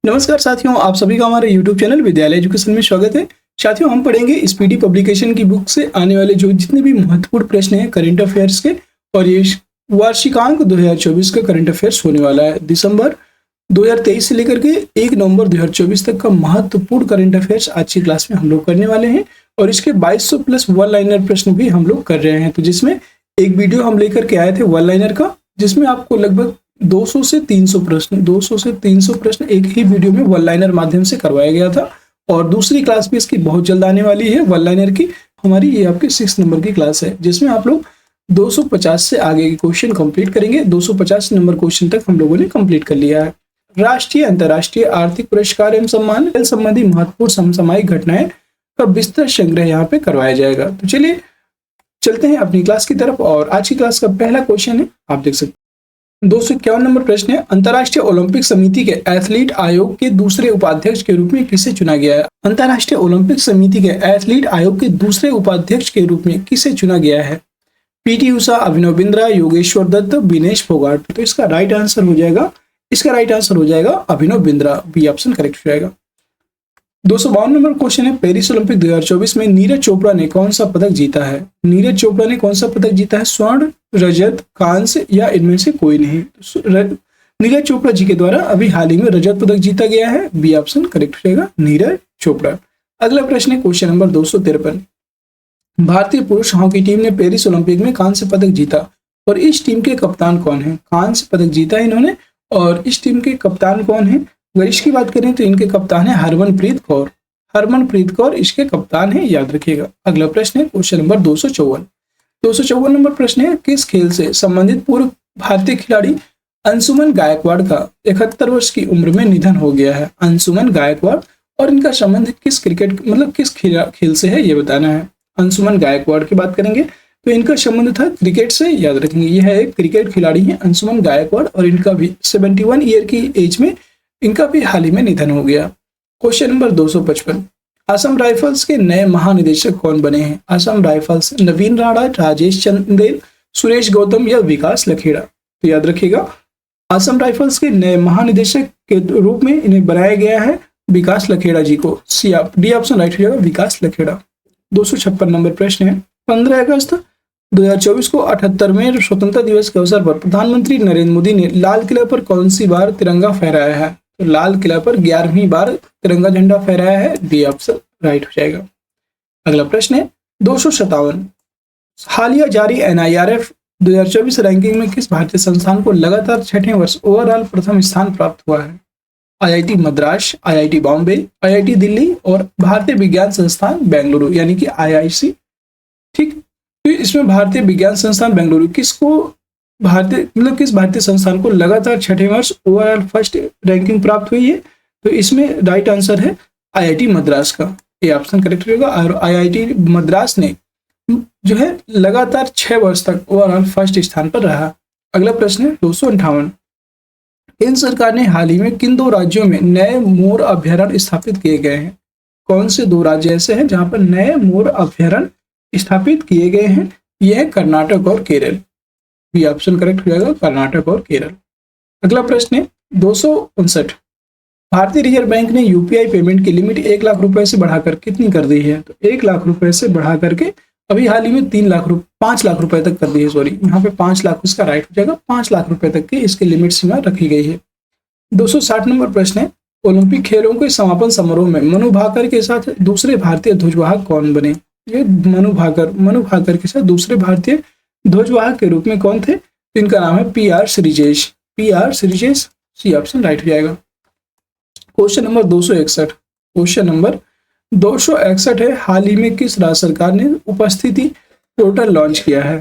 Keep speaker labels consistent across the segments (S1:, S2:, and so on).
S1: नमस्कार साथियों, आप सभी का हमारे YouTube चैनल विद्यालय एजुकेशन में स्वागत है। साथियों, हम पढ़ेंगे स्पीडी पब्लिकेशन की बुक से आने वाले जो जितने भी महत्वपूर्ण प्रश्न हैं करंट अफेयर्स के, और ये वार्षिकांक 2024 का करंट अफेयर्स होने वाला है। दिसंबर 2023 से लेकर के 1 नवंबर 2024 तक का महत्वपूर्ण करंट अफेयर्स आज की क्लास में हम लोग करने वाले हैं, और इसके 2200 प्लस वन लाइनर प्रश्न भी हम लोग कर रहे हैं। तो जिसमें एक वीडियो हम लेकर के आए थे वन लाइनर का, जिसमें आपको लगभग 200 से 300 प्रश्न एक ही वीडियो में वन लाइनर माध्यम से करवाया गया था। और दूसरी क्लास भी इसकी बहुत जल्द आने वाली है वन लाइनर की। हमारी ये आपकी 6 नंबर की क्लास है, जिसमें आप लोग 250 से आगे के क्वेश्चन कंप्लीट करेंगे। 250 नंबर क्वेश्चन तक हम लोगों ने कंप्लीट कर लिया है। राष्ट्रीय अंतर्राष्ट्रीय आर्थिक पुरस्कार एवं सम्मान संबंधी महत्वपूर्ण समसामयिक घटनाएं का विस्तृत संग्रह यहाँ पे करवाया जाएगा। तो चलिए चलते हैं अपनी क्लास की तरफ। और आज की क्लास का पहला क्वेश्चन है, आप देख सकते हैं 251 नंबर प्रश्न है, अंतर्राष्ट्रीय ओलंपिक समिति के एथलीट आयोग के दूसरे उपाध्यक्ष के रूप में किसे चुना गया है? अंतर्राष्ट्रीय ओलंपिक समिति के एथलीट आयोग के दूसरे उपाध्यक्ष के रूप में किसे चुना गया है? पीटी उषा, अभिनव बिंद्रा, योगेश्वर दत्त, विनेश फोगाट। तो इसका राइट आंसर हो जाएगा Abhinav Bindra. B option correct हो जाएगा। 252 नंबर क्वेश्चन है, पेरिस ओलंपिक 2024 में नीरज चोपड़ा ने कौन सा पदक जीता है? नीरज चोपड़ा ने कौन सा पदक जीता है? स्वर्ण, रजत, कांस्य या इनमें से कोई नहीं? नीरज चोपड़ा जी के द्वारा अभी हाल ही में रजत पदक जीता गया है। बी ऑप्शन करेक्ट हो जाएगा, नीरज चोपड़ा। अगला प्रश्न है क्वेश्चन नंबर 253, भारतीय पुरुष हॉकी टीम ने पेरिस ओलंपिक में कांस्य पदक जीता, और इस टीम के कप्तान कौन है? कांस्य पदक जीता है इन्होंने, और इस टीम के कप्तान कौन है? अगर इसकी बात करें तो इनके कप्तान है हरमनप्रीत कौर इसके कप्तान है, याद रखिएगा। अगला प्रश्न है क्वेश्चन नंबर 254 नंबर प्रश्न है, किस खेल से संबंधित पूर्व भारतीय खिलाड़ी अंशुमन गायकवाड़ का 71 वर्ष की उम्र में निधन हो गया है? अंशुमन गायकवाड़, और इनका संबंध किस खेल से है, ये बताना है। अंशुमन गायकवाड़ की बात करेंगे तो इनका संबंध था क्रिकेट से, याद रखेंगे। यह एक क्रिकेट खिलाड़ी है अंशुमन गायकवाड़, और इनका भी 71 ईयर की एज में इनका भी हाल ही में निधन हो गया। क्वेश्चन नंबर 255, असम राइफल्स के नए महानिदेशक कौन बने हैं? असम राइफल्स नवीन राणा, राजेश चंदेल, सुरेश गौतम या विकास लखेड़ा? तो याद रखिएगा, असम राइफल्स के नए महानिदेशक के रूप में इन्हें बनाया गया है विकास लखेड़ा जी को। डी ऑप्शन राइट हो जाएगा, विकास लखेड़ा। 256 नंबर प्रश्न है, 15 अगस्त 2024 को 78वें स्वतंत्रता दिवस के अवसर पर प्रधानमंत्री नरेंद्र मोदी ने लाल किला पर कौन सी बार तिरंगा फहराया है? तो लाल किला पर 11वीं बार तिरंगा झंडा फहराया है। डी ऑप्शन राइट हो जाएगा। अगला प्रश्न है 257, हालिया जारी NIRF 2024 रैंकिंग में किस भारतीय संस्थान को लगातार 6ठे वर्ष ओवरऑल प्रथम स्थान प्राप्त हुआ है? IIT Madras, IIT Bombay, IIT Delhi और भारतीय विज्ञान संस्थान बेंगलुरु, यानी कि IIC। ठीक, तो इसमें भारतीय विज्ञान संस्थान बेंगलुरु किस भारतीय संस्थान को लगातार 6ठे वर्ष ओवरऑल फर्स्ट रैंकिंग प्राप्त हुई है? तो इसमें राइट आंसर है IIT मद्रास का। ये ऑप्शन करेक्ट होगा। और IIT मद्रास ने जो है लगातार 6 वर्ष तक ओवरऑल फर्स्ट स्थान पर रहा। अगला प्रश्न है 258, केंद्र सरकार ने हाल ही में किन 2 राज्यों में नए मोर अभ्यारण्य स्थापित किए गए हैं? कौन से 2 राज्य ऐसे हैं जहां पर नए मोर अभ्यारण्य स्थापित किए गए हैं? यह है कर्नाटक और केरल। बी ऑप्शन करेक्ट हो जाएगा, कर्नाटक और केरल। अगला प्रश्न है 259, भारतीय रिजर्व बैंक ने UPI पेमेंट की लिमिट 1 लाख रुपए से बढ़ाकर कितनी कर दी है? तो 1 लाख रुपए से बढ़ा करके अभी हाल ही में 5 लाख रुपए तक कर दी है। सॉरी, यहाँ पे 5 लाख इसका राइट हो जाएगा। 5 लाख रुपए तक की इसकी लिमिट सीमा रखी गई है। 260 नंबर प्रश्न है, ओलंपिक खेलों के समापन समारोह में मनु भाकर के साथ दूसरे भारतीय ध्वजवाहक कौन बने? ये मनु भाकर के साथ दूसरे भारतीय ध्वजवाहक के रूप में कौन थे? इनका नाम है PR Sreejesh. C option right हो जाएगा। क्वेश्चन नंबर 261 है, हाल ही में किस राज्य सरकार ने उपस्थिति पोर्टल लॉन्च किया है?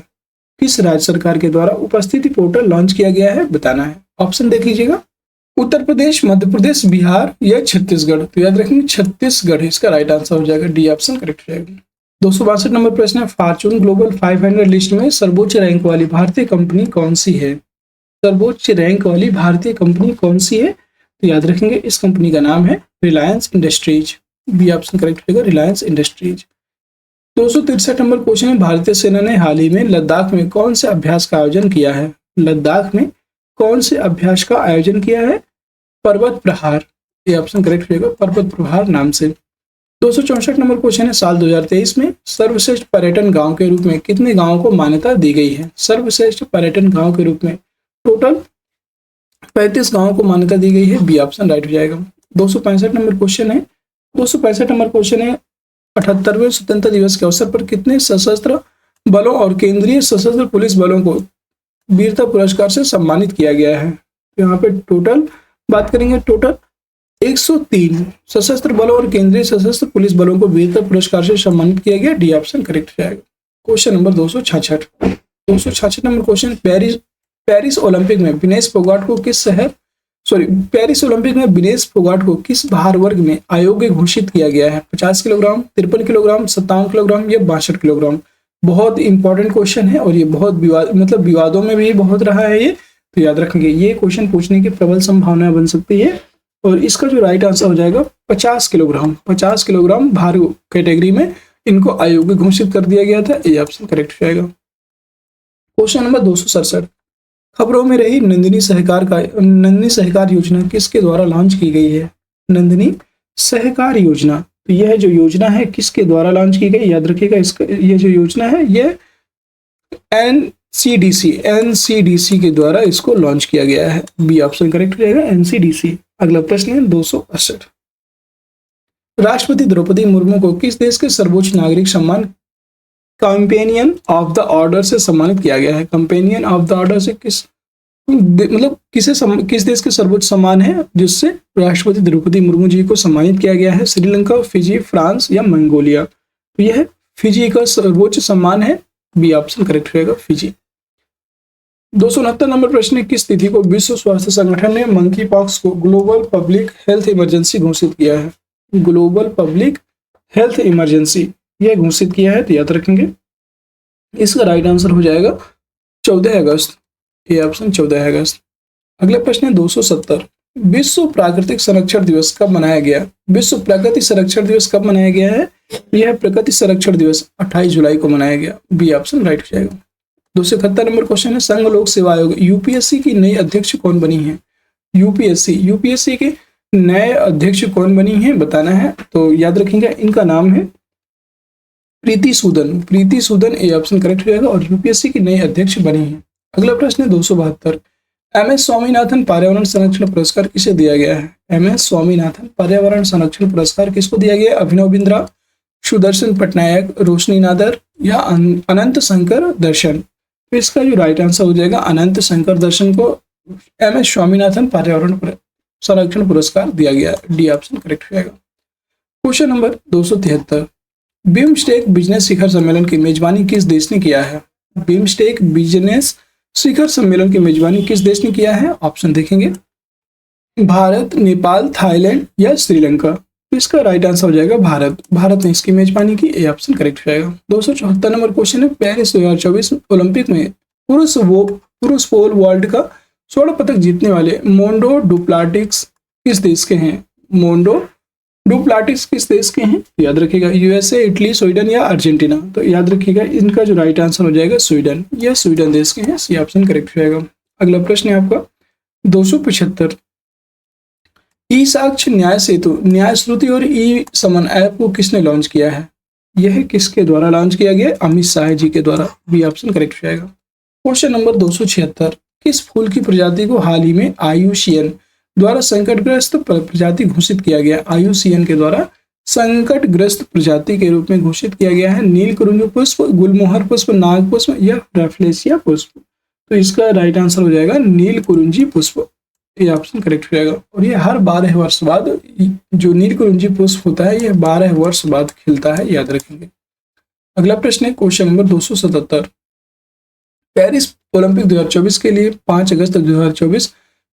S1: किस राज्य सरकार के द्वारा उपस्थिति पोर्टल लॉन्च किया गया है, बताना है। ऑप्शन देख लीजिएगा, उत्तर प्रदेश, मध्य प्रदेश, बिहार या छत्तीसगढ़? तो याद रखेंगे छत्तीसगढ़ इसका राइट आंसर हो जाएगा। डी ऑप्शन करेक्ट हो जाएगा। 262 नंबर प्रश्न है, फॉर्च्यून ग्लोबल 500 लिस्ट में सर्वोच्च रैंक वाली भारतीय कंपनी कौन सी है? सर्वोच्च रैंक वाली भारतीय कंपनी कौन सी है? तो याद रखेंगे इस कंपनी का नाम है Reliance Industries. B option correct होगा, रिलायंस इंडस्ट्रीज। 263 नंबर क्वेश्चन है, भारतीय सेना ने हाल ही में लद्दाख में कौन से अभ्यास का आयोजन किया है? लद्दाख में कौन से अभ्यास का आयोजन किया है? पर्वत प्रहार। ये ऑप्शन करेक्ट रहेगा, पर्वत प्रहार नाम से। 264 नंबर क्वेश्चन है, साल 2023 में सर्वश्रेष्ठ पर्यटन गांव के रूप में कितने गांवों को मान्यता दी गई है? सर्वश्रेष्ठ पर्यटन गांव के रूप में टोटल 35 गांवों को मान्यता दी गई है, बी ऑप्शन राइट हो जाएगा। 265 नंबर क्वेश्चन है, 265 नंबर क्वेश्चन है, 78वें स्वतंत्रता दिवस के अवसर पर कितने सशस्त्र बलों और केंद्रीय सशस्त्र पुलिस बलों को वीरता पुरस्कार से सम्मानित किया गया है? यहाँ पे टोटल बात करेंगे, टोटल 103 सशस्त्र बलों और केंद्रीय सशस्त्र पुलिस बलों को वीरता पुरस्कार से सम्मानित किया गया, डी ऑप्शन करेक्ट हो जाएगा। Question number 266 number question, Paris Olympic में विनेश फोगाट को किस भार वर्ग में अयोग्य घोषित किया गया है? 50 किलोग्राम, 53 किलोग्राम, 57 किलोग्राम या 62 किलोग्राम? बहुत इंपॉर्टेंट क्वेश्चन है और ये बहुत विवादों में भी बहुत रहा है ये, तो याद रखेंगे ये क्वेश्चन पूछने की प्रबल संभावना बन सकती है। और इसका जो राइट आंसर हो जाएगा 50 किलोग्राम भार कैटेगरी में इनको अयोग्य घोषित कर दिया गया था, ये ऑप्शन करेक्ट हो जाएगा। क्वेश्चन नंबर 267, खबरों में रही नंदिनी सहकार योजना किसके द्वारा लॉन्च की गई है? नंदिनी सहकार योजना, तो यह जो योजना है किसके द्वारा लॉन्च की गई? याद रखिएगा, इसका ये जो योजना है ये एनसीडीसी के द्वारा इसको लॉन्च किया गया है, बी ऑप्शन करेक्ट हो जाएगा, एनसीडीसी। अगला प्रश्न है 268, राष्ट्रपति द्रौपदी मुर्मू को किस देश के सर्वोच्च नागरिक सम्मान कंपेनियन ऑफ द ऑर्डर से सम्मानित किया गया है? कंपेनियन ऑफ द ऑर्डर से किस देश के सर्वोच्च सम्मान है जिससे राष्ट्रपति द्रौपदी मुर्मू जी को सम्मानित किया गया है? श्रीलंका, फिजी, फ्रांस या मंगोलिया? तो यह फिजी का सर्वोच्च सम्मान है, बी ऑप्शन करेक्ट रहेगा, फिजी। 269 नंबर प्रश्न, किस तिथि को विश्व स्वास्थ्य संगठन ने मंकी पॉक्स को ग्लोबल पब्लिक हेल्थ इमरजेंसी घोषित किया है? ग्लोबल पब्लिक हेल्थ इमरजेंसी यह घोषित किया है, तो याद रखेंगे इसका राइट आंसर हो जाएगा 14 अगस्त, ये ऑप्शन 14 अगस्त। अगला प्रश्न है 270, विश्व प्राकृतिक संरक्षण दिवस कब मनाया गया? विश्व प्राकृतिक संरक्षण दिवस कब मनाया गया है? यह प्राकृतिक संरक्षण दिवस 28 जुलाई को मनाया गया, बी ऑप्शन राइट हो जाएगा। 271 नंबर क्वेश्चन है, संघ लोक सेवा आयोग यूपीएससी की नई अध्यक्ष कौन बनी है? यूपीएससी के नए अध्यक्ष कौन बनी है बताना है, तो याद रखेंगे इनका नाम है प्रीति सूदन, ये ऑप्शन करेक्ट हो जाएगा और यूपीएससी की नई अध्यक्ष बनी है। अगला प्रश्न है 272, एमएस स्वामीनाथन पर्यावरण संरक्षण पुरस्कार किसे दिया गया है? एमएस स्वामीनाथन पर्यावरण संरक्षण पुरस्कार किसको दिया गया है? अभिनव बिंद्रा, सुदर्शन पटनायक, रोशनी नादर या अनंत शंकर दर्शन? तो इसका जो राइट आंसर हो जाएगा अनंत शंकर दर्शन को एमएस स्वामीनाथन पर्यावरण संरक्षण पुरस्कार दिया गया, डी ऑप्शन करेक्ट हो जाएगा। क्वेश्चन नंबर 273, बिम्स्टेक बिजनेस शिखर सम्मेलन की मेजबानी किस देश ने किया है? बिम्स्टेक बिजनेस शिखर सम्मेलन की मेजबानी किस देश ने किया है? ऑप्शन देखेंगे, भारत, नेपाल, थाईलैंड या श्रीलंका? तो इसका राइट आंसर हो जाएगा भारत ने इसकी मेजबानी की, ए ऑप्शन करेक्ट हो जाएगा। 274 नंबर क्वेश्चन है, पेरिस 2024 ओलंपिक में पुरुष पोल वॉल्ट का स्वर्ण पदक जीतने वाले मोंडो डुप्लाटिक्स किस देश के हैं? किस देश के हैं? याद रखिएगा, यूएसए, इटली, स्वीडन या अर्जेंटीना? तो याद रखिएगा इनका जो राइट आंसर हो जाएगा स्वीडन, यह स्वीडन देश के हैं, सी ऑप्शन करेक्ट हो जाएगा। अगला प्रश्न है आपका 275, ई साक्ष्य न्याय सेतु, न्याय श्रुति और ई समन ऐप को किसने लॉन्च किया है? यह किसके द्वारा लॉन्च किया गया? अमित शाह जी के द्वारा, बी ऑप्शन करेक्ट हो जाएगा। क्वेश्चन नंबर 276, किस फूल की प्रजाति को हाल ही में IUCN द्वारा संकटग्रस्त प्रजाति घोषित किया गया? IUCN के द्वारा संकटग्रस्त प्रजाति के रूप में घोषित किया गया है? नीलकुरुंज पुष्प, गुलमोहर पुष्प, नाग पुष्प या रैफ्लेशिया पुष्प? तो इसका राइट आंसर हो जाएगा नीलकुरुंजी पुष्प, ये ऑप्शन करेक्ट हो जाएगा। और ये हर 12 वर्ष बाद जो नीलकुरुंजी पुष्प होता है, यह 12 वर्ष बाद खिलता है, याद रखेंगे। अगला प्रश्न है क्वेश्चन नंबर 277, पेरिस ओलंपिक 2024 के लिए 5 अगस्त 2024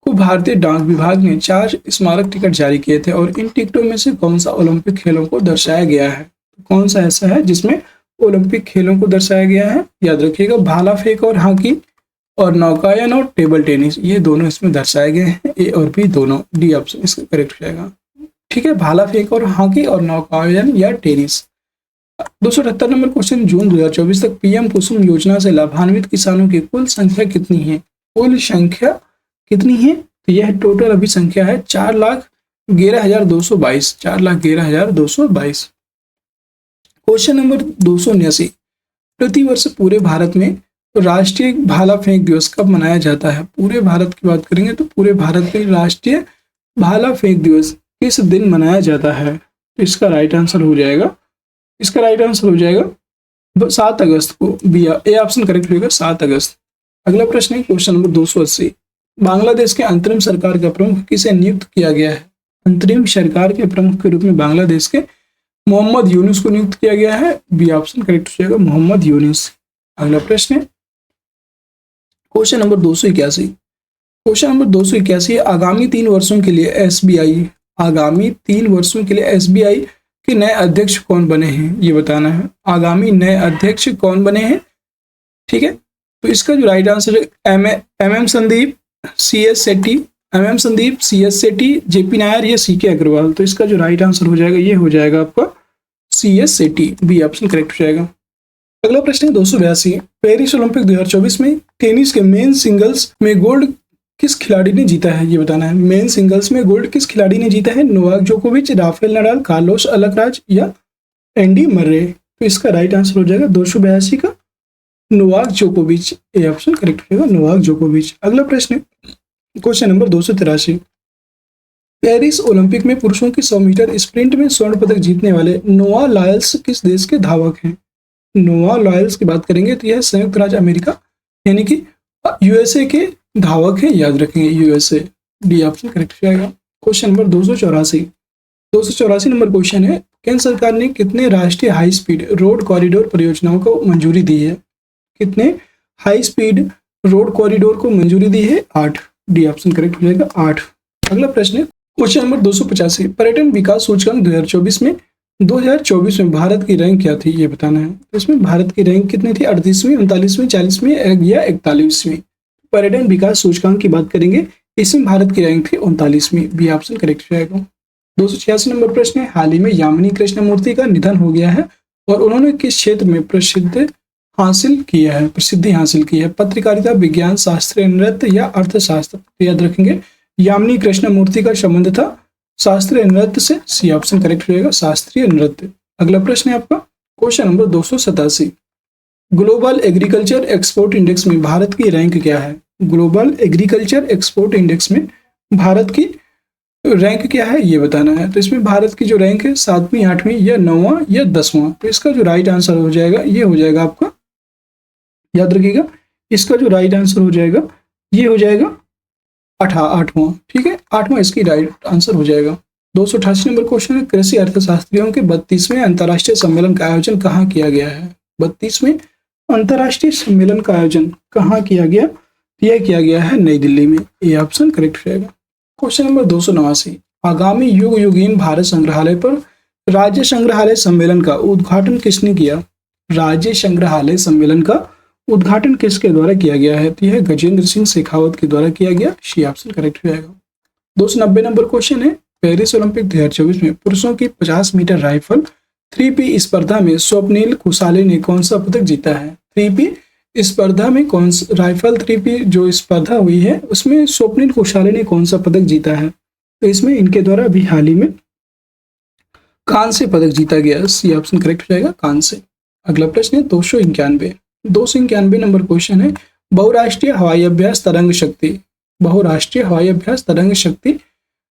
S1: को भारतीय डाक विभाग ने 4 स्मारक टिकट जारी किए थे और इन टिकटों में से कौन सा ओलंपिक खेलों को दर्शाया गया है? कौन सा ऐसा है जिसमें ओलंपिक खेलों को दर्शाया गया है? याद रखिएगा, भाला फेंक और हॉकी और नौकायन और टेबल टेनिस, ये दोनों इसमें दर्शाए गए हैं, ए और बी दोनों, डी ऑप्शन इसका करेक्ट हो जाएगा। ठीक है, भाला फेंक और हॉकी और नौकायन या टेनिस। 278 नंबर क्वेश्चन, जून 2024 तक पीएम कुसुम योजना से लाभान्वित किसानों की कुल संख्या कितनी है? कुल संख्या कितनी है? तो यह टोटल अभी संख्या है 4,00,000 11,222, 4,11,222। क्वेश्चन नंबर 279, प्रतिवर्ष पूरे भारत में राष्ट्रीय भाला फेंक दिवस कब मनाया जाता है? पूरे भारत की बात करेंगे तो पूरे भारत में राष्ट्रीय भाला फेंक दिवस किस दिन मनाया जाता है? तो इसका राइट आंसर हो जाएगा 7 अगस्त को। बी ए ऑप्शन करेक्ट होगा, 7 अगस्त। अगला प्रश्न है क्वेश्चन नंबर 280, बांग्लादेश के अंतरिम सरकार का प्रमुख किसे नियुक्त किया गया है? अंतरिम सरकार के प्रमुख के रूप में बांग्लादेश के मोहम्मद यूनुस को नियुक्त किया गया है। बी ऑप्शन करेक्ट हो जाएगा, मोहम्मद यूनुस। अगला प्रश्न है क्वेश्चन नंबर 281, आगामी 3 वर्षों के लिए एसबीआई के नए अध्यक्ष कौन बने हैं, ये बताना है। आगामी नए अध्यक्ष कौन बने हैं, ठीक है। तो इसका जो राइट आंसर है M Sandeep, CS Setty, JP Nair या CK अग्रवाल। तो इसका जो राइट आंसर हो जाएगा ये हो जाएगा आपका CS Setty. B option correct हो जाएगा। अगला प्रश्न है 282, पेरिस ओलंपिक 2024 में टेनिस के मेन सिंगल्स में गोल्ड किस खिलाड़ी ने जीता है, ये बताना है। मेन सिंगल्स में गोल्ड किस खिलाड़ी ने जीता है? नोवाक जोकोविच, राफेल नडाल, कार्लोस अल्कराज या एंडी मर्रे। तो इसका राइट आंसर हो जाएगा 282 का नोवाक जोकोविच। ए ऑप्शन करेक्ट होगा, नोवाक जोकोविच। अगला प्रश्न है क्वेश्चन नंबर 283, पेरिस ओलंपिक में पुरुषों की 100 मीटर स्प्रिंट में स्वर्ण पदक जीतने वाले नोआ लायल्स किस देश के धावक हैं? नोआ लायल्स की बात करेंगे तो यह संयुक्त राज्य अमेरिका यानी कि USA के धावक हैं, याद रखेंगे USA। डी ऑप्शन करेक्ट हो जाएगा। क्वेश्चन नंबर 284 नंबर क्वेश्चन है, केंद्र सरकार ने कितने राष्ट्रीय हाई स्पीड रोड कॉरिडोर परियोजनाओं को मंजूरी दी है? कितने हाई स्पीड रोड कॉरिडोर को मंजूरी दी है? 8। डी ऑप्शन करेक्ट हो जाएगा, 8। अगला प्रश्न है क्वेश्चन नंबर 285, पर्यटन विकास सूचकांक 2024 में भारत की रैंक क्या थी, ये बताना है। तो इसमें भारत की रैंक कितनी थी? 38वीं, 39वीं, 40वीं या 41वीं। पर्यटन विकास सूचकांक की बात करेंगे, इसमें भारत की रैंक थी 39वीं। बी ऑप्शन करेक्ट हो जाएगा। 286 नंबर प्रश्न है, हाल ही में यामिनी कृष्णमूर्ति का निधन हो गया है और उन्होंने किस क्षेत्र में प्रसिद्धि हासिल की है? पत्रकारिता, विज्ञान, शास्त्रीय नृत्य या अर्थशास्त्र। तो याद रखेंगे यामिनी कृष्णमूर्ति का संबंध था शास्त्रीय नृत्य से। सी ऑप्शन करेक्ट हो जाएगा, शास्त्रीय नृत्य। अगला प्रश्न है आपका question number 287, global agriculture export index में भारत की रैंक क्या है? ग्लोबल एग्रीकल्चर एक्सपोर्ट इंडेक्स में भारत की रैंक क्या है, ये बताना है। तो इसमें भारत की जो रैंक है 7वीं, 8वीं या 9वां या 10वां। तो इसका जो राइट आंसर हो जाएगा ये हो जाएगा आपका, याद रखिएगा, इसका जो राइट आंसर हो जाएगा ये हो जाएगा 8वां। ठीक है, 8वां इसकी राइट आंसर हो जाएगा। 288 नंबर क्वेश्चन है, कृषि अर्थशास्त्रियों के 32वें अंतर्राष्ट्रीय सम्मेलन का आयोजन कहाँ किया गया है? 32वें अंतर्राष्ट्रीय सम्मेलन का आयोजन कहाँ किया गया? यह किया गया है नई दिल्ली में। ये ऑप्शन करेक्ट रहेगा। क्वेश्चन नंबर 289, आगामी युग युगीन भारत संग्रहालय पर राज्य संग्रहालय सम्मेलन का उद्घाटन किसने किया? राज्य संग्रहालय सम्मेलन का उद्घाटन किसके द्वारा किया गया है? तो यह गजेंद्र सिंह शेखावत के द्वारा किया गया। सी ऑप्शन करेक्ट रहेगा। 290 नंबर क्वेश्चन है, पेरिस ओलंपिक 2024 में पुरुषों की 50 मीटर राइफल 3P स्पर्धा में स्वप्निल कुशाले ने कौन सा पदक जीता है? 3P स्पर्धा में राइफल 3P जो स्पर्धा हुई है उसमें स्वप्निल कुशाले ने कौन सा पदक जीता है? तो इसमें इनके द्वारा अभी हाल ही में कांस्य पदक जीता गया। सी ऑप्शन करेक्ट हो जाएगा, कांस्य। अगला प्रश्न है 291 नंबर क्वेश्चन है, बहुराष्ट्रीय हवाई अभ्यास तरंग शक्ति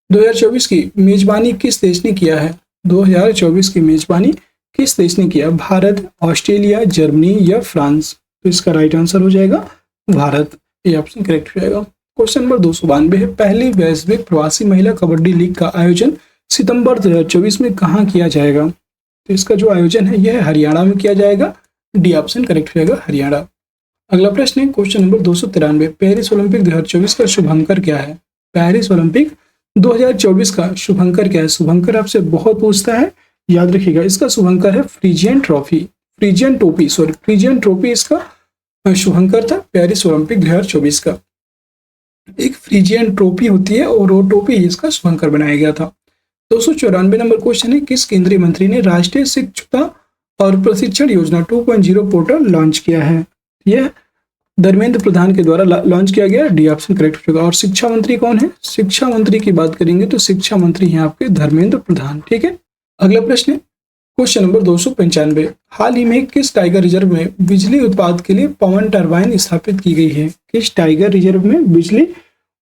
S1: 2024 की मेजबानी किस देश ने किया है? 2024 की मेजबानी किस देश ने किया? भारत, ऑस्ट्रेलिया, जर्मनी या फ्रांस। तो इसका राइट आंसर हो जाएगा भारत। ये ऑप्शन करेक्ट हो जाएगा। क्वेश्चन नंबर 292 है, पहली वैश्विक प्रवासी महिला कबड्डी लीग का आयोजन सितंबर 2024 में कहाँ किया जाएगा? तो इसका जो आयोजन है यह हरियाणा में किया जाएगा। डी ऑप्शन करेक्ट रहेगा, हरियाणा। अगला प्रश्न है क्वेश्चन नंबर 293, पेरिस ओलंपिक 2024 का शुभंकर क्या है? पेरिस ओलंपिक 2024 का शुभंकर क्या है? शुभंकर आपसे बहुत पूछता है, याद रखिएगा। इसका शुभंकर है फ्रीजियन ट्रॉफी इसका शुभंकर था पेरिस ओलंपिक 2024 का। एक फ्रीजियन ट्रॉफी होती है और वो ट्रॉफी इसका शुभंकर बनाया गया था। 294 नंबर क्वेश्चन है, किस केंद्रीय मंत्री ने राष्ट्रीय शिक्षुता और प्रशिक्षण योजना 2.0 पोर्टल लॉन्च किया है? यह धर्मेंद्र प्रधान के द्वारा लॉन्च किया गया। डी ऑप्शन करेक्ट हो जाएगा। और शिक्षा मंत्री कौन है? शिक्षा मंत्री की बात करेंगे तो शिक्षा मंत्री हैं आपके धर्मेंद्र प्रधान। ठीक है, अगला प्रश्न है क्वेश्चन नंबर 295। हाल ही में किस टाइगर रिजर्व में बिजली उत्पादन के लिए पवन टरबाइन स्थापित की गई है? किस टाइगर रिजर्व में बिजली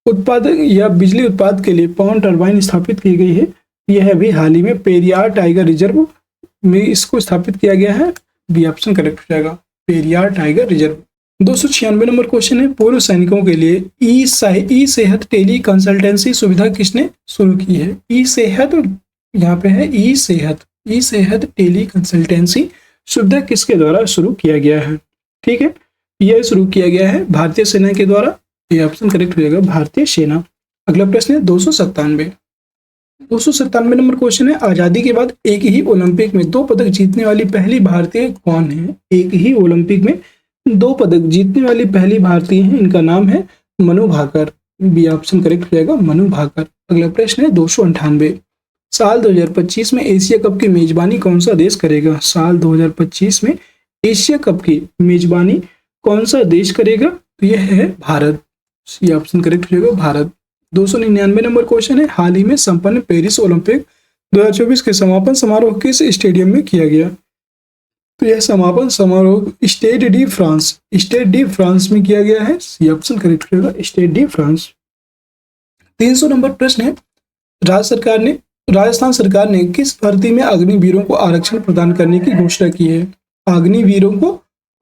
S1: उत्पादन के लिए पवन टरबाइन स्थापित की गई है? यह भी हाल ही में पेरियार टाइगर रिजर्व में इसको स्थापित किया गया है। बी ऑप्शन करेक्ट हो जाएगा, Periyar tiger reserve. 296 number question है पूर्व सैनिकों के लिए ई सेहत टेली कंसल्टेंसी सुविधा किसने शुरू की है? ई सेहत, यहाँ पे है ई सेहत टेली कंसल्टेंसी सुविधा किसके द्वारा शुरू किया गया है? ठीक है, यह शुरू किया गया है भारतीय सेना के द्वारा। ये ऑप्शन करेक्ट हो जाएगा, भारतीय सेना। अगला प्रश्न है 297 नंबर क्वेश्चन है आजादी के बाद एक ही ओलंपिक में 2 पदक जीतने वाली पहली भारतीय कौन है? एक ही ओलंपिक में 2 पदक जीतने वाली पहली भारतीय है, इनका नाम है Manu Bhaker. B option correct हो जाएगा, मनु भाकर। अगला प्रश्न है 298। साल 2025 में एशिया कप की मेजबानी कौन सा देश करेगा? साल 2025 में एशिया कप की मेजबानी कौन सा देश करेगा? तो यह है भारत। ये ऑप्शन करेक्ट हो जाएगा, भारत। 299 नंबर क्वेश्चन है हाल ही में संपन्न पेरिस ओलंपिक 2024 के समापन समारोह किस स्टेडियम में किया गया? तो यह समापन समारोह स्टेड डी फ्रांस में किया गया है। ये ऑप्शन करेक्ट हो जाएगा, स्टेड डी फ्रांस। 300 नंबर प्रश्न है राजस्थान सरकार ने किस भर्ती में अग्निवीरों को आरक्षण प्रदान करने की घोषणा की है? अग्निवीरों को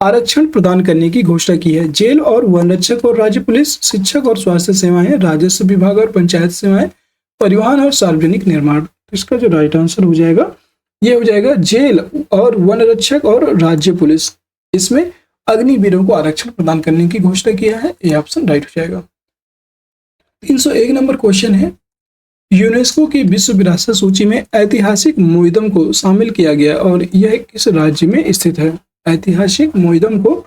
S1: आरक्षण प्रदान करने की घोषणा की है। जेल और वन रक्षक और राज्य पुलिस, शिक्षक और स्वास्थ्य सेवाएं, राजस्व विभाग और पंचायत सेवाएं, परिवहन और सार्वजनिक निर्माण। तो इसका जो राइट आंसर हो जाएगा ये हो जाएगा जेल और वन रक्षक और राज्य पुलिस। इसमें अग्निवीरों को आरक्षण प्रदान करने की घोषणा किया है। ये ऑप्शन राइट हो जाएगा। 301 नंबर क्वेश्चन है यूनेस्को की विश्व विरासत सूची में ऐतिहासिक मोइदम को शामिल किया गया और यह किस राज्य में स्थित है? ऐतिहासिक मोइदम को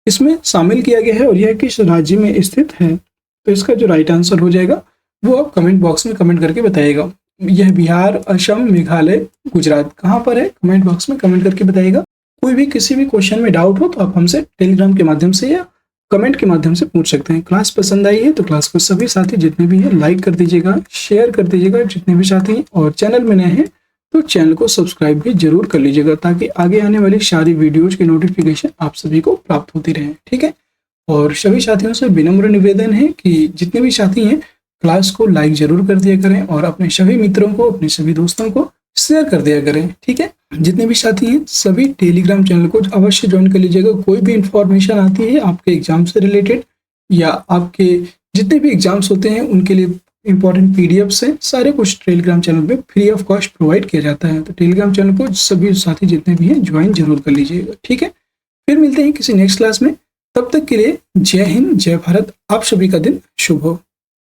S1: इसमें शामिल किया गया है और यह किस राज्य में स्थित है? तो इसका जो राइट आंसर हो जाएगा वो आप कमेंट बॉक्स में कमेंट करके बताइएगा। यह बिहार, असम, मेघालय, गुजरात कहाँ पर है? कमेंट बॉक्स में कमेंट करके बताइएगा। कोई भी किसी भी क्वेश्चन में डाउट हो तो आप हमसे टेलीग्राम के माध्यम से या कमेंट के माध्यम से पूछ सकते हैं। क्लास पसंद आई है तो क्लास को सभी साथी जितने भी हैं लाइक कर दीजिएगा, शेयर कर दीजिएगा जितने भी साथी हैं, और चैनल में नए हैं तो चैनल को सब्सक्राइब भी जरूर कर लीजिएगा ताकि आगे आने वाली सारी वीडियोज की नोटिफिकेशन आप सभी को प्राप्त होती रहे। ठीक है, और सभी साथियों से विनम्र निवेदन है कि जितने भी साथी हैं क्लास को लाइक जरूर कर दिया करें और अपने सभी मित्रों को, अपने सभी दोस्तों को शेयर कर दिया करें। ठीक है, जितने भी साथी हैं सभी टेलीग्राम चैनल को अवश्य ज्वाइन कर लीजिएगा। कोई भी इंफॉर्मेशन आती है आपके एग्जाम से रिलेटेड या आपके जितने भी एग्जाम्स होते हैं उनके लिए इंपॉर्टेंट पीडीएफ है, सारे कुछ टेलीग्राम चैनल पे फ्री ऑफ कॉस्ट प्रोवाइड किया जाता है। तो टेलीग्राम चैनल को सभी साथी जितने भी हैं ज्वाइन जरूर कर लीजिएगा। ठीक है, फिर मिलते हैं किसी नेक्स्ट क्लास में। तब तक के लिए जय हिंद, जय भारत। आप सभी का दिन शुभ हो।